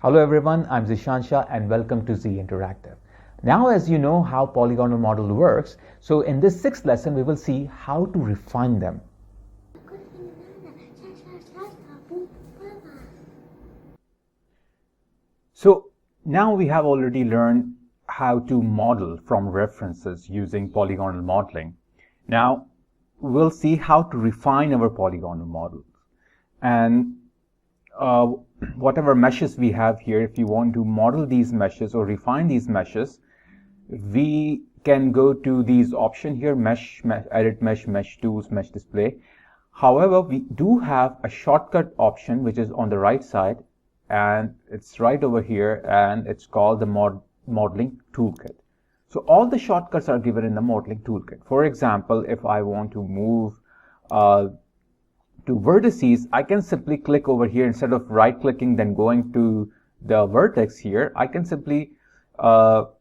Hello everyone, I'm Zishansha and welcome to Zinteractive. Now as you know how polygonal model works, so in this sixth lesson we will see how to refine them. So now we have already learned how to model from references using polygonal modeling. Now we'll see how to refine our polygonal models. And whatever meshes we have here, if you want to model these meshes or refine these meshes, we can go to these options here, mesh, edit mesh, mesh tools, mesh display. However, we do have a shortcut option which is on the right side, and it's right over here, and it's called the modeling toolkit. So all the shortcuts are given in the modeling toolkit. For example, if I want to move to vertices, I can simply click over here. Instead of right clicking then going to the vertex here, I can simply go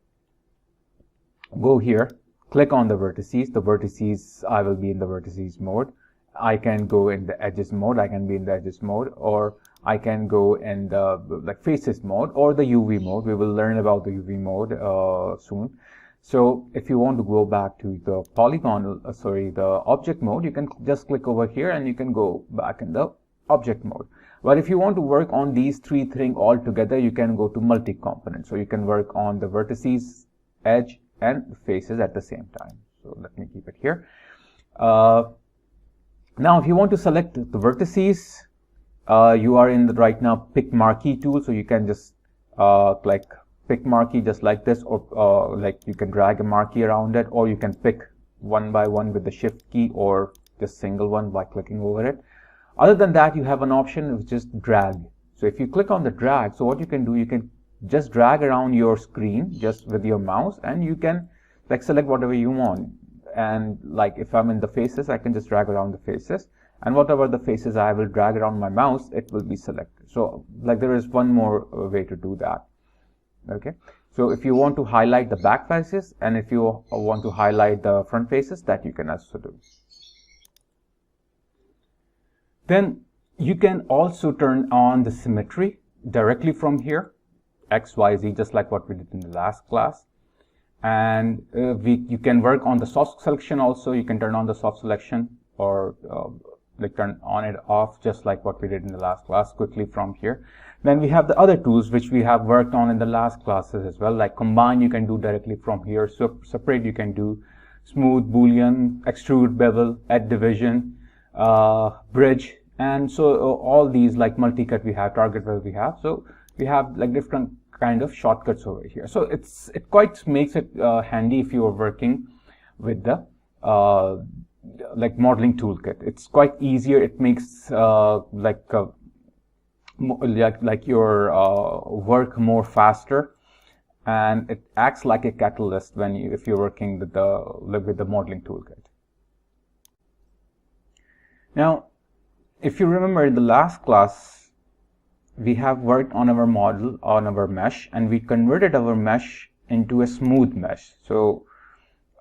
here, click on the vertices. I will be in the vertices mode. I can go in the edges mode, I can be in the edges mode, or I can go in the faces mode or the UV mode. We will learn about the UV mode soon. So if you want to go back to the the object mode, you can just click over here and you can go back in the object mode. But if you want to work on these three things all together, you can go to multi-component. So you can work on the vertices, edge, and faces at the same time. So let me keep it here. Now if you want to select the vertices, you are in the right now pick marquee tool, so you can just click pick marquee just like this, or like you can drag a marquee around it, or you can pick one by one with the shift key, or just single one by clicking over it. Other than that, you have an option which is drag. So if you click on the drag, so what you can do, you can just drag around your screen just with your mouse, and you can select whatever you want. And if I'm in the faces, I can just drag around the faces, and whatever the faces I will drag around my mouse, it will be selected. So there is one more way to do that. Okay, so if you want to highlight the back faces, and if you want to highlight the front faces, that you can also do. Then you can also turn on the symmetry directly from here, X, Y, Z, just like what we did in the last class. And you can work on the soft selection also. You can turn on the soft selection, or turn on it off, just like what we did in the last class, quickly from here. Then we have the other tools which we have worked on in the last classes as well, like combine you can do directly from here. So separate you can do smooth, boolean, extrude, bevel, add division, bridge, and so all these multi-cut we have, target where we have. So we have different kind of shortcuts over here. So it quite makes it handy if you are working with the modeling toolkit. It's quite easier. It makes your work more faster, and it acts like a catalyst if you're working with the modeling toolkit. Now, if you remember in the last class, we have worked on our model, on our mesh, and we converted our mesh into a smooth mesh. So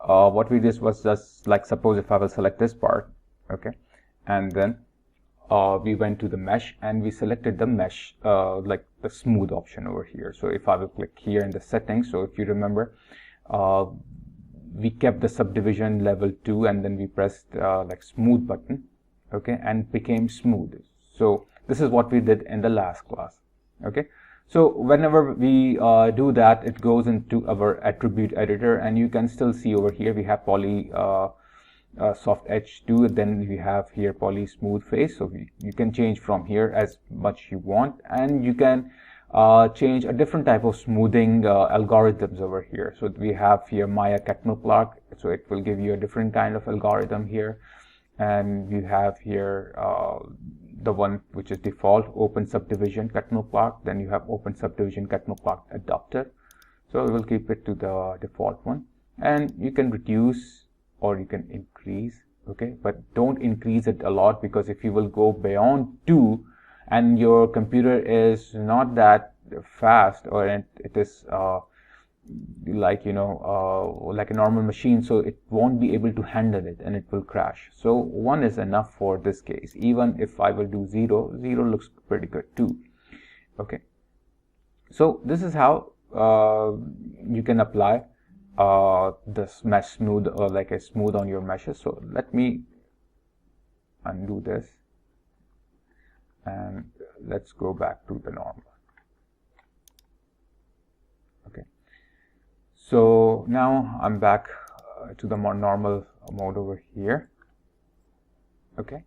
what we did was just suppose if I will select this part, okay, and then we went to the mesh and we selected the mesh, the smooth option over here. So if I will click here in the settings, so if you remember, we kept the subdivision level 2, and then we pressed smooth button, okay, and became smooth. So this is what we did in the last class. Okay, so whenever we do that, it goes into our attribute editor, and you can still see over here we have poly soft edge 2, then we have here poly smooth face. So you can change from here as much you want, and you can change a different type of smoothing algorithms over here. So we have here Maya Ketmelplug, so it will give you a different kind of algorithm here, and you have here the one which is default, open subdivision Ketmelplug. Then you have open subdivision Ketmelplug adapter. So we will keep it to the default one, and you can reduce or you can increase, okay, but don't increase it a lot, because if you will go beyond 2 and your computer is not that fast, or it is like a normal machine, so it won't be able to handle it and it will crash. So 1 is enough for this case. Even if I will do 0, 0 looks pretty good too. Okay, So this is how you can apply this mesh smooth, or like a smooth on your meshes. So let me undo this and let's go back to the normal. Okay, so now I'm back to the more normal mode over here. Okay,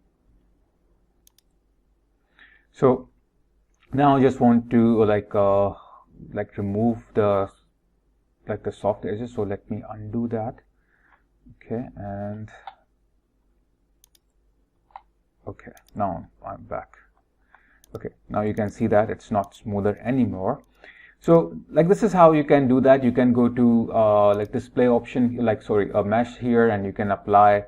so now I just want to like remove the soft edges. So let me undo that. Okay, and okay, now I'm back. Okay, now you can see that it's not smoother anymore. So like this is how you can do that. You can go to like display option, like a mesh here, and you can apply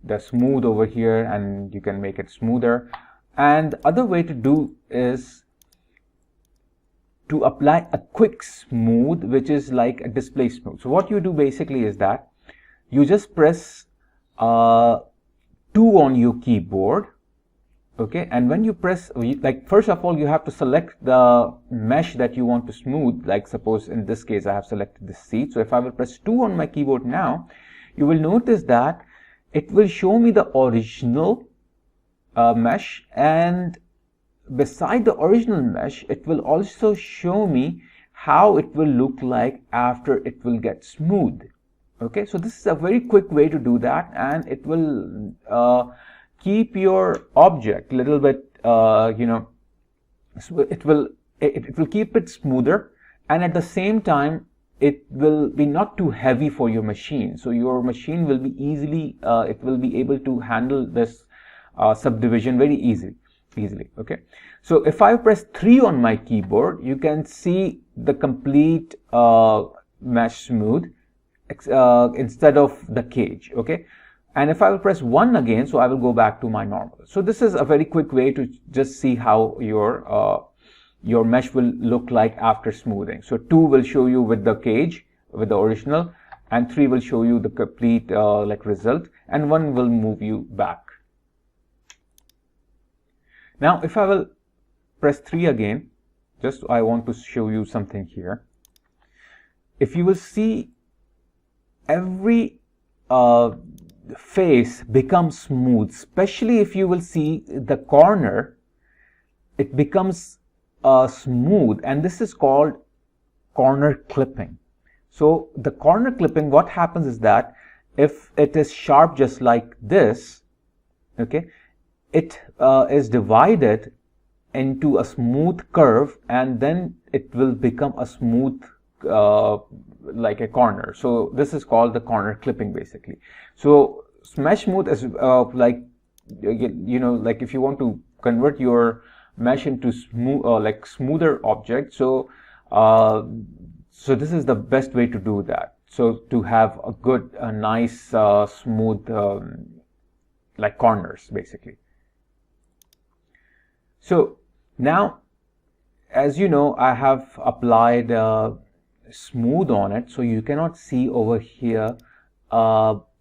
the smooth over here and you can make it smoother. And the other way to do is to apply a quick smooth, which is like a display smooth. So what you do basically is that you just press 2 on your keyboard. Okay, and when you press, like first of all you have to select the mesh that you want to smooth. Like suppose in this case I have selected the seat. So if I will press 2 on my keyboard now, you will notice that it will show me the original mesh, and beside the original mesh it will also show me how it will look like after it will get smooth. Okay, so this is a very quick way to do that, and it will keep your object a little bit, it will keep it smoother, and at the same time it will be not too heavy for your machine. So your machine will be easily, it will be able to handle this subdivision very easily. Okay, so if I press 3 on my keyboard, you can see the complete mesh smooth instead of the cage. Okay, and if I will press 1 again, so I will go back to my normal. So this is a very quick way to just see how your mesh will look like after smoothing. So 2 will show you with the cage, with the original, and 3 will show you the complete like result, and 1 will move you back. Now if I will press 3 again, just I want to show you something here. If you will see, every face becomes smooth, especially if you will see the corner, it becomes smooth, and this is called corner clipping. So the corner clipping, what happens is that if it is sharp just like this, okay, it is divided into a smooth curve, and then it will become a smooth like a corner. So this is called the corner clipping basically. So mesh smooth is like like if you want to convert your mesh into smooth like smoother object. So so this is the best way to do that. So to have a good nice smooth like corners basically. So now, as you know, I have applied smooth on it, so you cannot see over here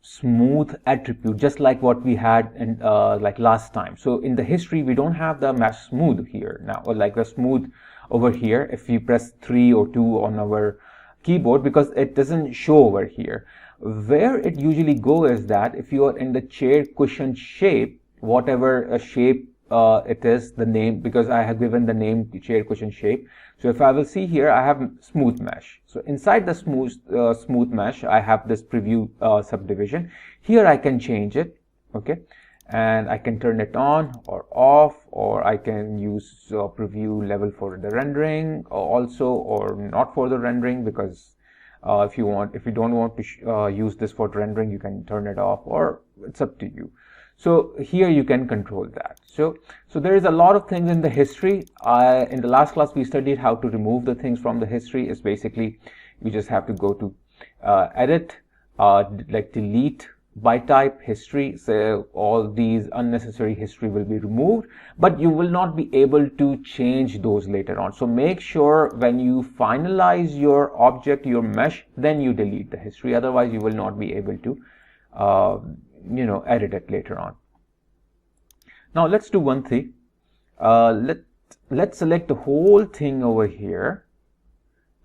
smooth attribute, just like what we had in like last time. So in the history we don't have the mesh smooth here now, or like the smooth over here if you press 3 or 2 on our keyboard, because it doesn't show over here. Where it usually goes is that if you are in the chair cushion shape, whatever shape it is, the name, because I have given the name chair cushion shape. So if I will see here, I have smooth mesh. So inside the smooth mesh, I have this preview subdivision. Here I can change it, okay, and I can turn it on or off, or I can use preview level for the rendering also, or not for the rendering, because if you don't want to use this for rendering, you can turn it off, or it's up to you. So here you can control that. So there is a lot of things in the history. In the last class we studied how to remove the things from the history. It's basically you just have to go to edit, like delete by type history. So all these unnecessary history will be removed, but you will not be able to change those later on. So make sure when you finalize your object, your mesh, then you delete the history. Otherwise you will not be able to edit it later on. Now let's do one thing. Let's select the whole thing over here.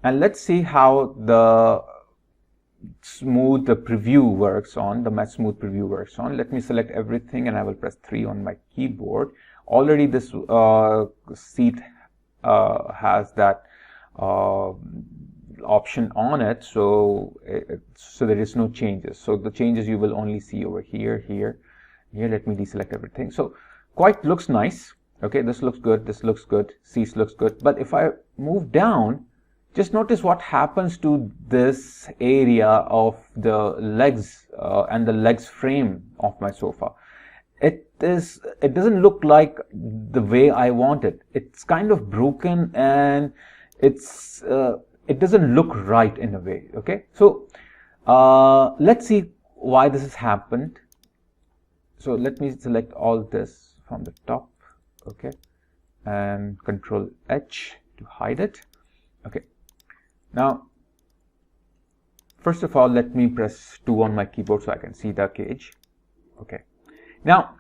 And let's see how the smooth preview works on, the mesh smooth preview works on. Let me select everything and I will press 3 on my keyboard. Already this seat has that option on it, so there is no changes. So the changes you will only see over here, here. Let me deselect everything. So quite looks nice. Okay, this looks good, this looks good, seats looks good. But if I move down, just notice what happens to this area of the legs and the legs frame of my sofa. It doesn't look like the way I want it. It's kind of broken and it doesn't look right in a way. Okay, so let's see why this has happened. So let me select all this from the top, okay, and Control H to hide it. Okay, now first of all, let me press 2 on my keyboard so I can see the cage. Okay, now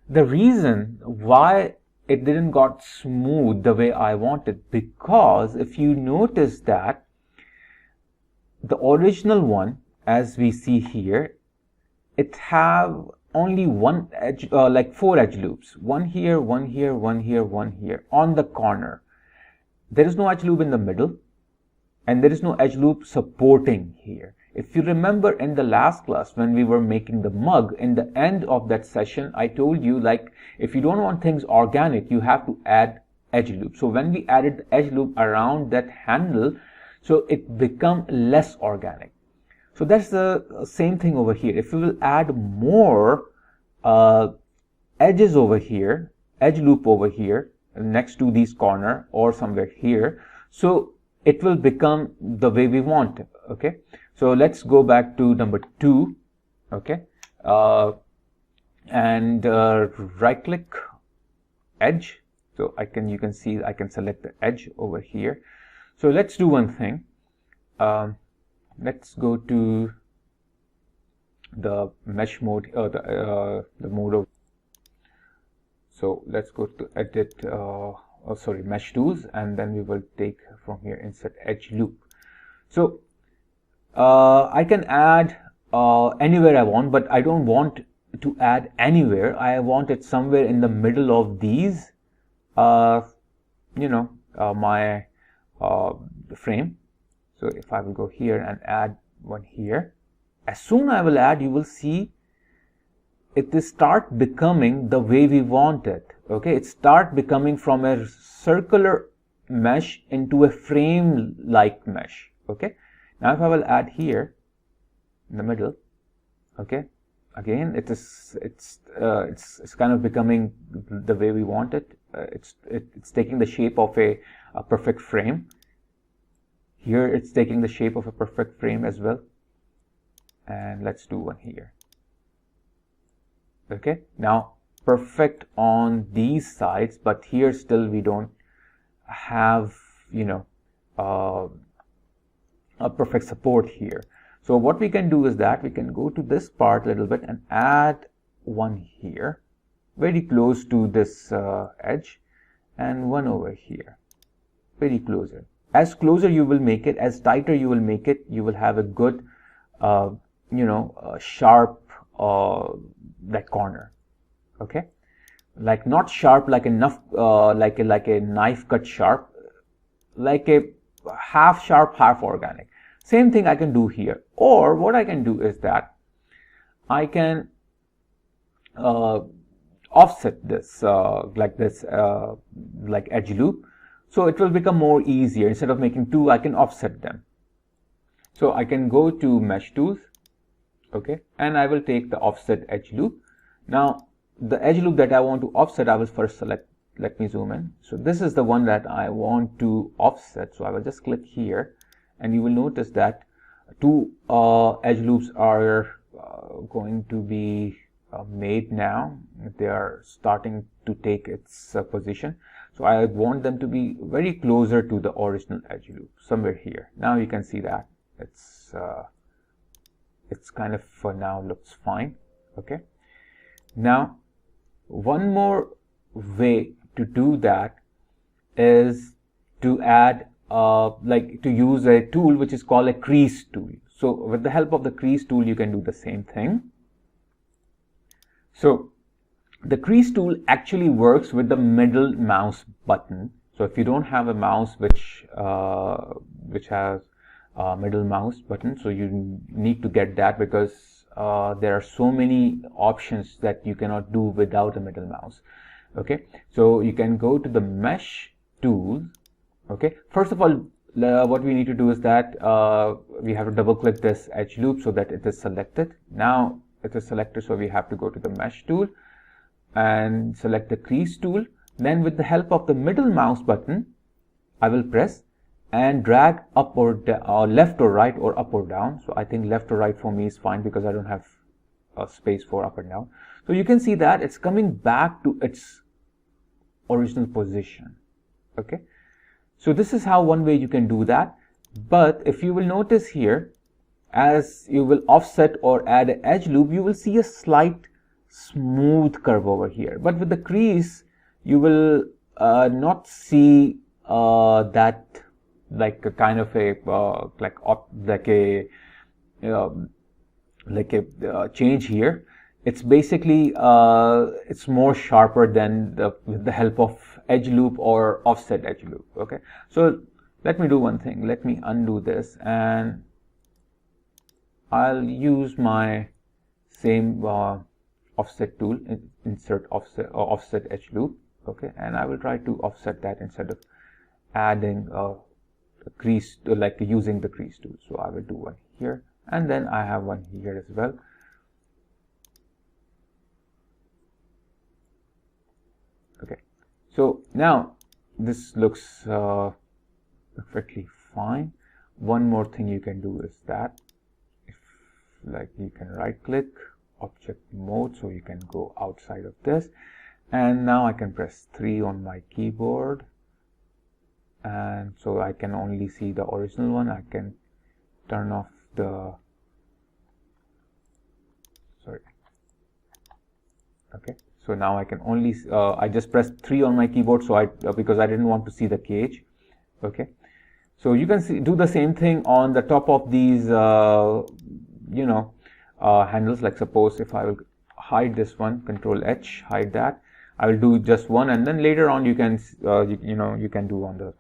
the reason why it didn't got smooth the way I wanted, because if you notice that the original one, as we see here, it have only one edge, like 4 edge loops, one here, one here, one here, one here on the corner. There is no edge loop in the middle and there is no edge loop supporting here. If you remember in the last class when we were making the mug, in the end of that session I told you, like, if you don't want things organic, you have to add edge loop. So when we added the edge loop around that handle, so it become less organic. So that's the same thing over here. If you will add more edges over here, edge loop over here next to these corner or somewhere here, so it will become the way we want it. Okay, so let's go back to number 2. Okay, and right click edge. So you can see I can select the edge over here. So let's do one thing. Let's go to the mesh mode, the mode of, so let's go to edit, mesh tools, and then we will take from here insert edge loop. So I can add anywhere I want, but I don't want to add anywhere. I want it somewhere in the middle of these, my frame. So if I will go here and add one here, as soon as I will add, you will see it will start becoming the way we want it. Okay, it start becoming from a circular mesh into a frame like mesh. Okay, now if I will add here in the middle, okay, again it's kind of becoming the way we want it. It's taking the shape of a perfect frame. Here it's taking the shape of a perfect frame as well. And let's do one here. Okay, now perfect on these sides, but here still we don't have, a perfect support here. So what we can do is that we can go to this part a little bit and add one here, very close to this edge, and one over here, very closer. As closer you will make it, as tighter you will make it, you will have a good, sharp that corner. Okay, like not sharp like enough, like a knife cut sharp, like a half sharp, half organic. Same thing I can do here. Or what I can do is that I can offset this like this, like edge loop. So it will become more easier. Instead of making 2, I can offset them. So I can go to mesh tools, okay, and I will take the offset edge loop. Now the edge loop that I want to offset, I will first select, let me zoom in. So this is the one that I want to offset. So I will just click here and you will notice that 2 edge loops are going to be made now. They are starting to take its position. So I want them to be very closer to the original edge loop, somewhere here. Now you can see that it's kind of for now looks fine. Okay. Now one more way to do that is to add like to use a tool which is called a Crease Tool. So with the help of the Crease Tool, you can do the same thing. So the Crease Tool actually works with the middle mouse button. So if you don't have a mouse which has a middle mouse button, so you need to get that, because there are so many options that you cannot do without a middle mouse. Okay, so you can go to the Mesh tool. Okay, first of all, what we need to do is that we have to double click this edge loop so that it is selected. Now it is selected, so we have to go to the Mesh tool and select the Crease Tool. Then with the help of the middle mouse button, I will press and drag up or left or right or up or down. So I think left or right for me is fine because I don't have a space for up and down. So you can see that it's coming back to its original position. Okay, so this is how one way you can do that. But if you will notice here, as you will offset or add an edge loop, you will see a slight smooth curve over here. But with the crease, you will not see that, like a kind of a change here. It's basically it's more sharper than with the help of edge loop or offset edge loop. Okay, so let me do one thing. Let me undo this, and I'll use my same offset tool, insert offset edge loop. Okay, and I will try to offset that instead of adding a crease, like using the crease tool. So I will do one here, and then I have one here as well. Okay, so now this looks perfectly fine. One more thing you can do is that, if like, you can right click object mode, so you can go outside of this, and now I can press 3 on my keyboard, and so I can only see the original one. I can turn off the okay, so now I can only I just pressed 3 on my keyboard, so because I didn't want to see the cage. Okay, so you can do the same thing on the top of these handles. Like suppose if I will hide this one, Control H, hide that. I will do just one, and then later on you can you can do on the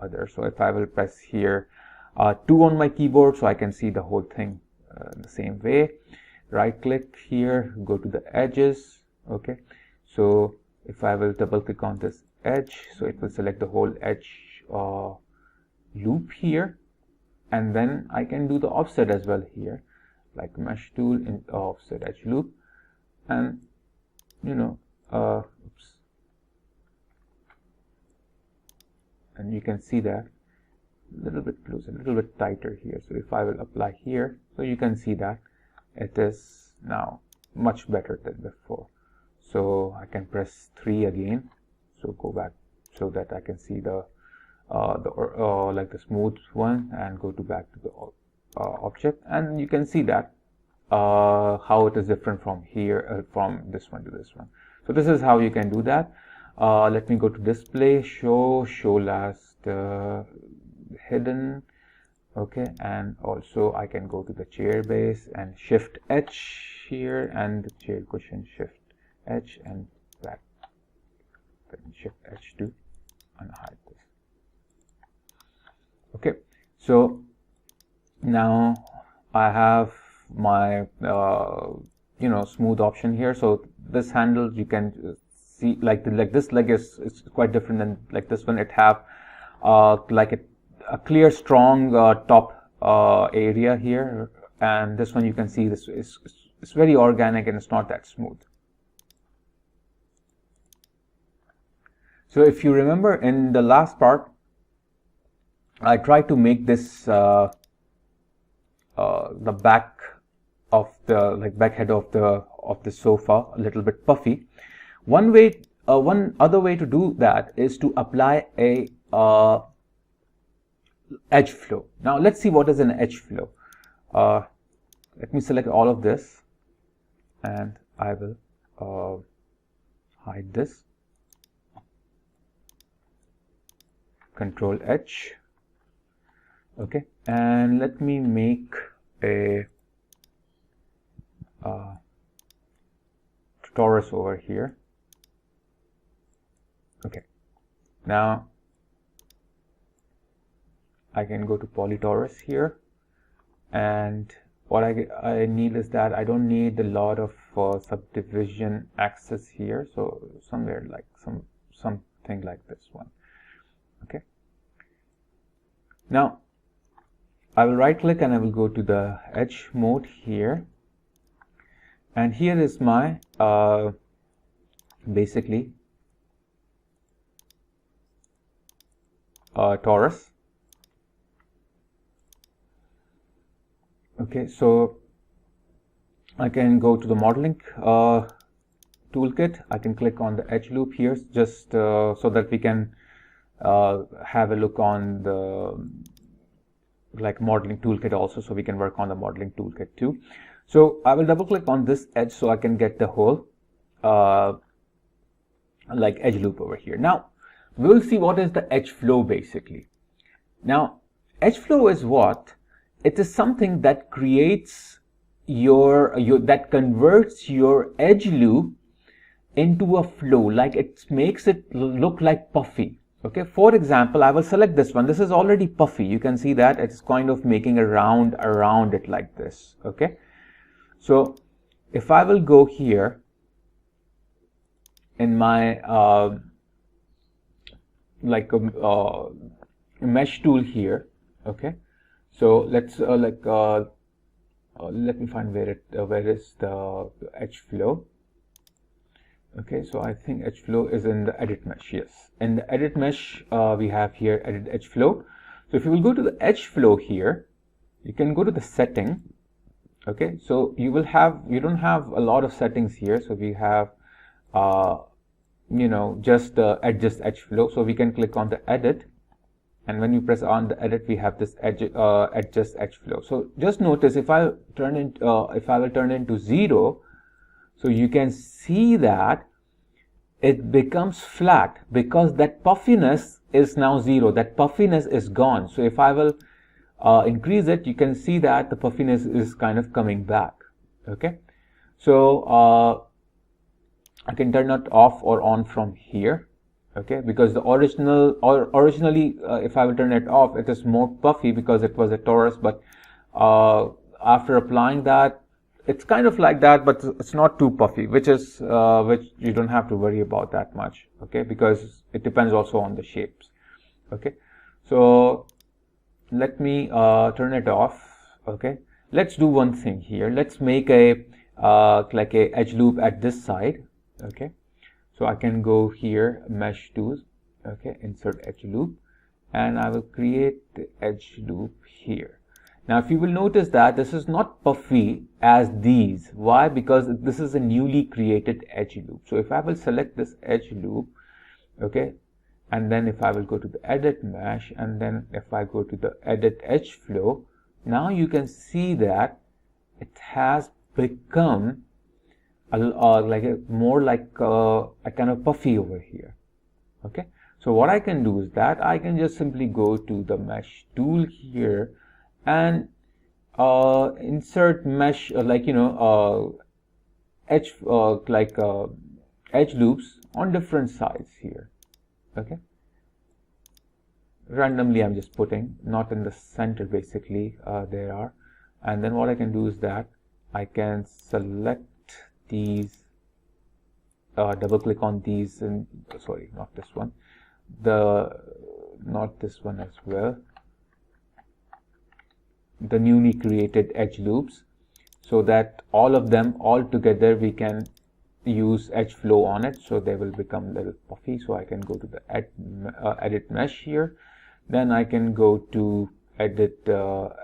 other. So if I will press here 2 on my keyboard, so I can see the whole thing the same way. Right click here, go to the edges. Okay, so if I will double click on this edge, so it will select the whole edge loop here, and then I can do the offset as well here, like Mesh tool in offset edge loop, and oops, and you can see that a little bit closer, a little bit tighter here. So if I will apply here, so you can see that it is now much better than before. So I can press 3 again, so go back so that I can see the like the smooth one, and go to back to the object, and you can see that how it is different from here, from this one to this one. So this is how you can do that. Let me go to display, show last hidden. Okay, and also I can go to the chair base and shift H here, and the chair cushion, shift H and back, then shift H to unhide this. Okay, so now I have my smooth option here. So this handle, you can see like this leg is quite different than like this one. It have like a clear strong top area here, and this one you can see this is it's very organic and it's not that smooth. So if you remember in the last part, I tried to make this the back of the back head of the sofa a little bit puffy. One other way to do that is to apply a edge flow. Now let's see what is an edge flow. Let me select all of this, and I will hide this. Control H. Okay, and let me make a torus over here. Okay, now I can go to polytorus here, and what I need is that I don't need a lot of subdivision axis here, so somewhere like something like this one. Okay, now I will right click and I will go to the edge mode here, and here is my basically torus. Okay, so I can go to the modeling toolkit. I can click on the edge loop here, just so that we can have a look on the modeling toolkit also, so we can work on the modeling toolkit too. So I will double click on this edge so I can get the whole edge loop over here. Now we'll see what is the edge flow basically. Now edge flow is what? It is something that creates that converts your edge loop into a flow, like it makes it look like puffy. Okay, for example, I will select this one. This is already puffy. You can see that it's kind of making a round around it like this. Okay, so if I will go here in my mesh tool here. Okay, so let's let me find where is the edge flow. Okay, so I think edge flow is in the edit mesh. Yes, in the edit mesh we have here edit edge flow. So if you will go to the edge flow here, you can go to the setting. Okay, so you don't have a lot of settings here, so we have just adjust edge flow. So we can click on the edit, and when you press on the edit, we have this adjust edge flow. So just notice if I will turn into 0, so you can see that it becomes flat because that puffiness is now 0. That puffiness is gone. So if I will increase it, you can see that the puffiness is kind of coming back. Okay, so I can turn it off or on from here. Okay, because the originally if I will turn it off, it is more puffy because it was a torus, but after applying that, it's kind of like that, but it's not too puffy, which you don't have to worry about that much. Okay, because it depends also on the shapes. Okay, so let me turn it off. Okay, let's do one thing here. Let's make a edge loop at this side. Okay, so I can go here, mesh tools. Okay, insert edge loop, and I will create the edge loop here. Now if you will notice that this is not puffy as these. Why? Because this is a newly created edge loop. So if I will select this edge loop, okay, and then if I will go to the edit mesh, and then if I go to the edit edge flow, now you can see that it has become more like a kind of puffy over here. Okay, so what I can do is that I can just simply go to the mesh tool here and insert mesh edge edge loops on different sides here. Okay, randomly I'm just putting, not in the center basically, there are, and then what I can do is that I can select these, double click on these, and sorry, not this one, not this one as well, the newly created edge loops, so that all of them all together we can use edge flow on it, so they will become a little puffy. So I can go to the edit mesh here, then I can go to edit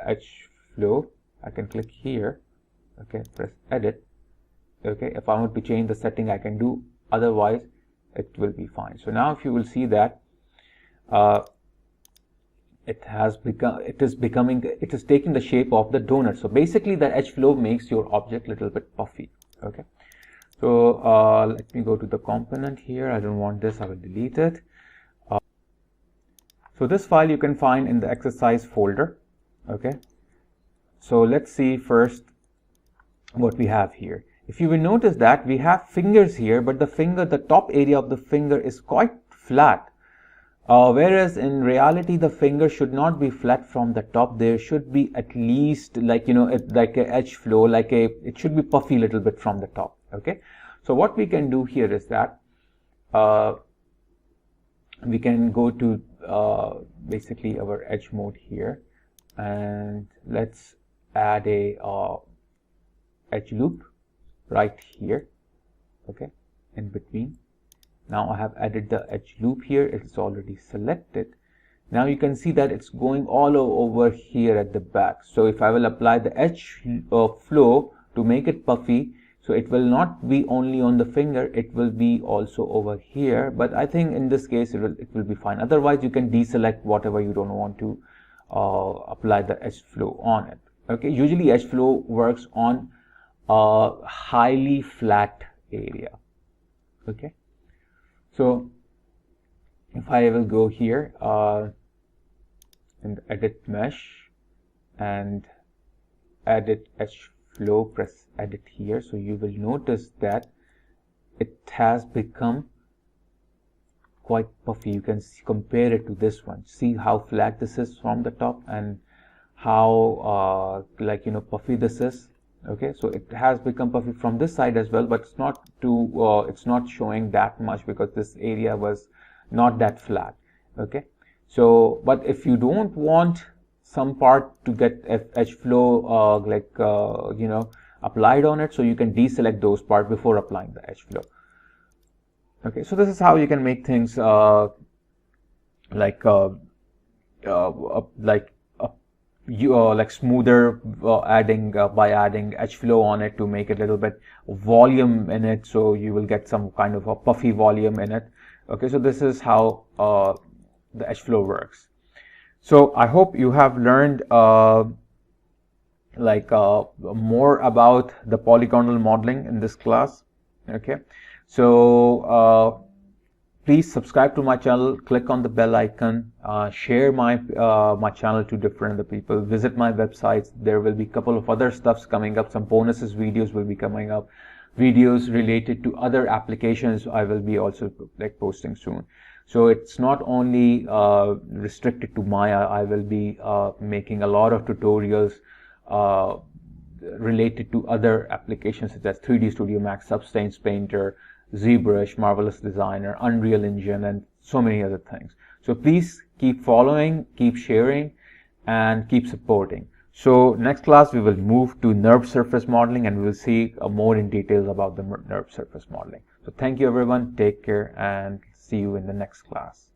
edge flow. I can click here. Okay, press edit. Okay, if I want to change the setting, I can do, otherwise it will be fine. So now if you will see that it is taking the shape of the donut. So basically the edge flow makes your object a little bit puffy. Okay, so let me go to the component here. I don't want this, I will delete it. So this file you can find in the exercise folder. Okay, so let's see first what we have here. If you will notice that we have fingers here, but the top area of the finger is quite flat. Whereas in reality the finger should not be flat from the top. There should be at least, like, you know, like a edge flow, it should be puffy a little bit from the top. Okay, so what we can do here is that we can go to basically our edge mode here, and let's add a edge loop right here. Okay, in between. Now I have added the edge loop here. It's already selected. Now you can see that it's going all over here at the back. So if I will apply the edge flow to make it puffy, so it will not be only on the finger, it will be also over here. But I think in this case it will be fine. Otherwise you can deselect whatever you don't want to apply the edge flow on it. Okay, usually edge flow works on a highly flat area. Okay, so if I will go here and edit mesh and edit edge flow, press edit here, so you will notice that it has become quite puffy. You can compare it to this one. See how flat this is from the top and how like, you know, puffy this is. Okay, so it has become puffy from this side as well, but it's not too it's not showing that much because this area was not that flat. Okay, so but if you don't want some part to get edge flow you know, applied on it, so you can deselect those parts before applying the edge flow. Okay, so this is how you can make things like smoother, by adding edge flow on it to make a little bit volume in it, so you will get some kind of a puffy volume in it. Okay, so this is how the edge flow works. So I hope you have learned more about the polygonal modeling in this class. Okay, so please subscribe to my channel, click on the bell icon, share my my channel to different other people, visit my websites. There will be a couple of other stuffs coming up, some bonuses videos will be coming up, videos related to other applications I will be also posting soon. So it's not only restricted to Maya. I will be making a lot of tutorials related to other applications such as 3D Studio Max, Substance Painter, ZBrush, Marvelous Designer, Unreal Engine, and so many other things. So please keep following, keep sharing, and keep supporting. So next class we will move to NURB surface modeling, and we will see more in details about the NURB surface modeling. So thank you everyone, take care, and see you in the next class.